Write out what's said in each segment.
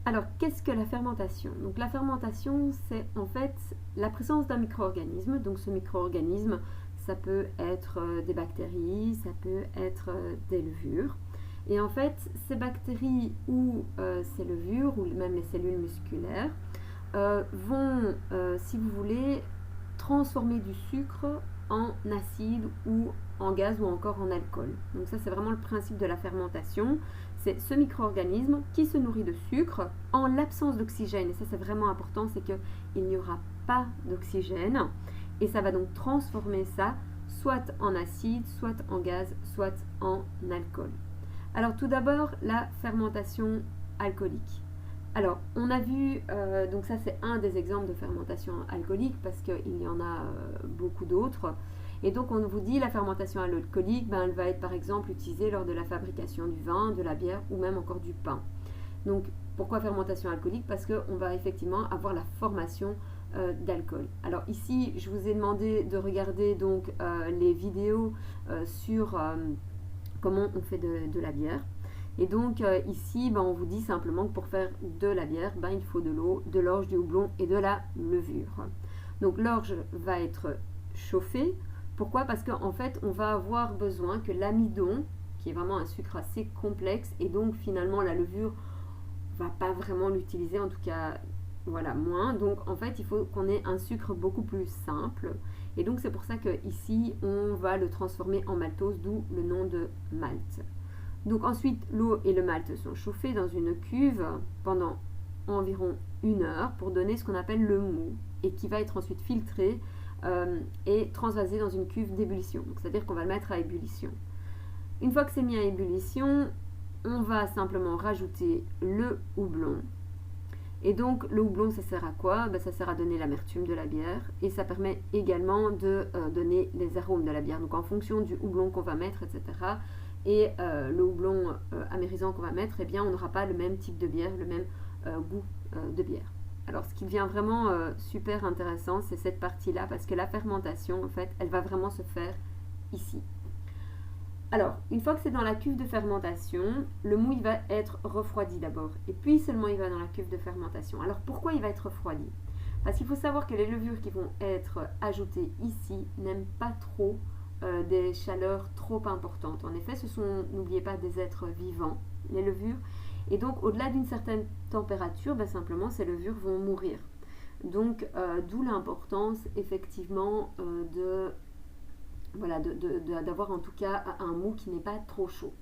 Alors, qu'est-ce que la fermentation? Donc, la fermentation, c'est en fait la présence d'un micro-organisme. Donc, ce micro-organisme, ça peut être des bactéries, ça peut être des levures. Et en fait, ces bactéries ou ces levures, ou même les cellules musculaires, vont, si vous voulez, transformer du sucre en acide ou en gaz ou encore en alcool. Donc ça, c'est vraiment le principe de la fermentation. C'est ce micro-organisme qui se nourrit de sucre en l'absence d'oxygène. Et ça, c'est vraiment important, c'est qu'il n'y aura pas d'oxygène. Et ça va donc transformer ça soit en acide, soit en gaz, soit en alcool. Alors tout d'abord, la fermentation alcoolique. Alors, on a vu, donc ça c'est un des exemples de fermentation alcoolique parce qu'il y en a beaucoup d'autres. Et donc on vous dit la fermentation alcoolique, ben, elle va être par exemple utilisée lors de la fabrication du vin, de la bière ou même encore du pain. Donc pourquoi fermentation alcoolique? Parce qu'on va effectivement avoir la formation d'alcool. Alors ici, je vous ai demandé de regarder donc les vidéos sur comment on fait de la bière. Et donc ici, ben, on vous dit simplement que pour faire de la bière, ben, il faut de l'eau, de l'orge, du houblon et de la levure. Donc l'orge va être chauffée. Pourquoi? Parce qu'en fait, on va avoir besoin que l'amidon, qui est vraiment un sucre assez complexe, et donc finalement la levure va pas vraiment l'utiliser, en tout cas, voilà, moins. Donc en fait, il faut qu'on ait un sucre beaucoup plus simple. Et donc c'est pour ça qu'ici, on va le transformer en maltose, d'où le nom de malt. Donc ensuite, l'eau et le malt sont chauffés dans une cuve pendant environ 1 heure pour donner ce qu'on appelle le mou et qui va être ensuite filtré et transvasé dans une cuve d'ébullition. C'est-à-dire qu'on va le mettre à ébullition. Une fois que c'est mis à ébullition, on va simplement rajouter le houblon. Et donc le houblon, ça sert à quoi? Ben, ça sert à donner l'amertume de la bière et ça permet également de donner les arômes de la bière. Donc en fonction du houblon qu'on va mettre, etc., et le houblon amérisant qu'on va mettre, eh bien, on n'aura pas le même type de bière, le même goût de bière. Alors, ce qui devient vraiment super intéressant, c'est cette partie-là, parce que la fermentation, en fait, elle va vraiment se faire ici. Alors, une fois que c'est dans la cuve de fermentation, le mou, il va être refroidi d'abord, et puis seulement il va dans la cuve de fermentation. Alors, pourquoi il va être refroidi? Parce qu'il faut savoir que les levures qui vont être ajoutées ici n'aiment pas trop des chaleurs trop importantes. En effet, ce sont, n'oubliez pas, des êtres vivants, les levures. Et donc, au-delà d'une certaine température, ben, simplement, ces levures vont mourir. Donc, d'où l'importance, effectivement, d'avoir en tout cas un mou qui n'est pas trop chaud.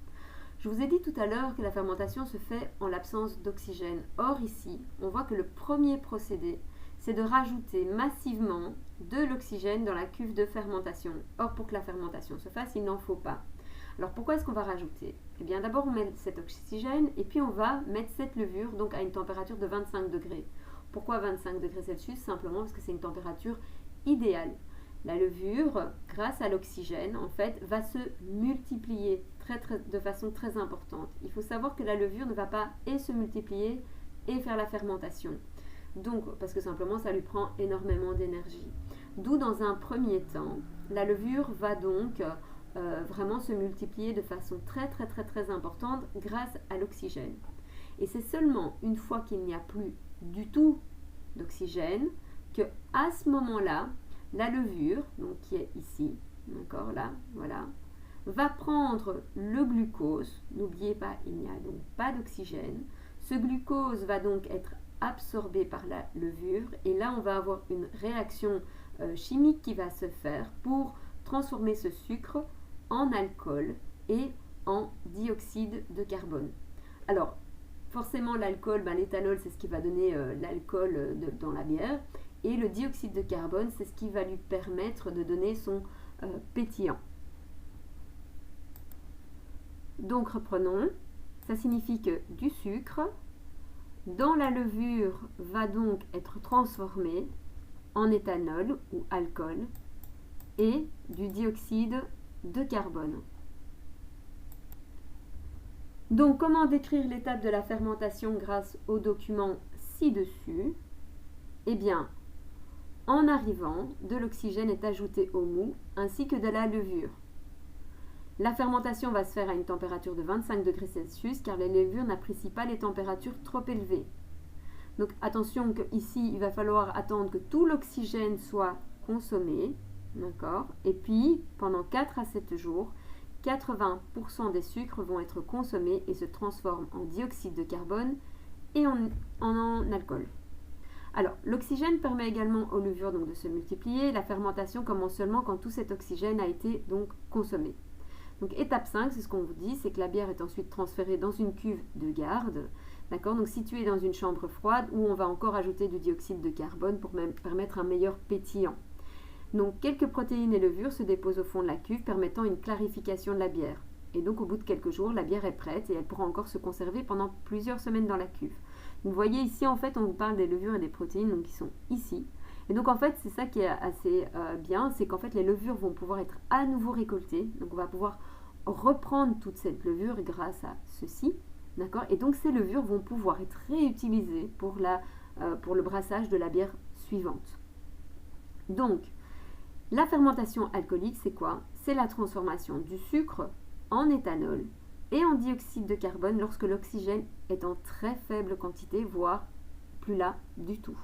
Je vous ai dit tout à l'heure que la fermentation se fait en l'absence d'oxygène. Or, ici, on voit que le premier procédé, c'est de rajouter massivement de l'oxygène dans la cuve de fermentation. Or, pour que la fermentation se fasse, il n'en faut pas. Alors, pourquoi est-ce qu'on va rajouter? Eh bien, d'abord, on met cet oxygène et puis on va mettre cette levure donc à une température de 25 degrés. Pourquoi 25 degrés Celsius? Simplement parce que c'est une température idéale. La levure, grâce à l'oxygène, en fait, va se multiplier de façon très importante. Il faut savoir que la levure ne va pas et se multiplier et faire la fermentation. Donc, parce que simplement, ça lui prend énormément d'énergie. D'où, dans un premier temps, la levure va donc vraiment se multiplier de façon très importante grâce à l'oxygène. Et c'est seulement une fois qu'il n'y a plus du tout d'oxygène que, à ce moment-là, la levure, donc qui est ici, d'accord, là, voilà, va prendre le glucose. N'oubliez pas, il n'y a donc pas d'oxygène. Ce glucose va donc être absorbé par la levure et là on va avoir une réaction chimique qui va se faire pour transformer ce sucre en alcool et en dioxyde de carbone. Alors forcément l'alcool, ben, l'éthanol c'est ce qui va donner l'alcool dans la bière et le dioxyde de carbone c'est ce qui va lui permettre de donner son pétillant. Donc reprenons, ça signifie que du sucre dans la levure va donc être transformé en éthanol ou alcool et du dioxyde de carbone. Donc comment décrire l'étape de la fermentation grâce au document ci-dessus? Eh bien, en arrivant, de l'oxygène est ajouté au mou ainsi que de la levure. La fermentation va se faire à une température de 25 degrés Celsius car les levures n'apprécient pas les températures trop élevées. Donc attention qu'ici, il va falloir attendre que tout l'oxygène soit consommé, d'accord? Et puis, pendant 4 à 7 jours, 80% des sucres vont être consommés et se transforment en dioxyde de carbone et en alcool. Alors, l'oxygène permet également aux levures donc, de se multiplier. La fermentation commence seulement quand tout cet oxygène a été donc consommé. Donc, étape 5, c'est ce qu'on vous dit, c'est que la bière est ensuite transférée dans une cuve de garde, d'accord, donc située dans une chambre froide où on va encore ajouter du dioxyde de carbone pour permettre un meilleur pétillant. Donc, quelques protéines et levures se déposent au fond de la cuve, permettant une clarification de la bière. Et donc, au bout de quelques jours, la bière est prête et elle pourra encore se conserver pendant plusieurs semaines dans la cuve. Vous voyez ici, en fait, on vous parle des levures et des protéines donc, qui sont ici. Et donc, en fait, c'est ça qui est assez bien, c'est qu'en fait, les levures vont pouvoir être à nouveau récoltées. Donc, on va pouvoir reprendre toute cette levure grâce à ceci. D'accord ? Et donc, ces levures vont pouvoir être réutilisées pour le brassage de la bière suivante. Donc, la fermentation alcoolique, c'est quoi ? C'est la transformation du sucre en éthanol et en dioxyde de carbone lorsque l'oxygène est en très faible quantité, voire plus là du tout.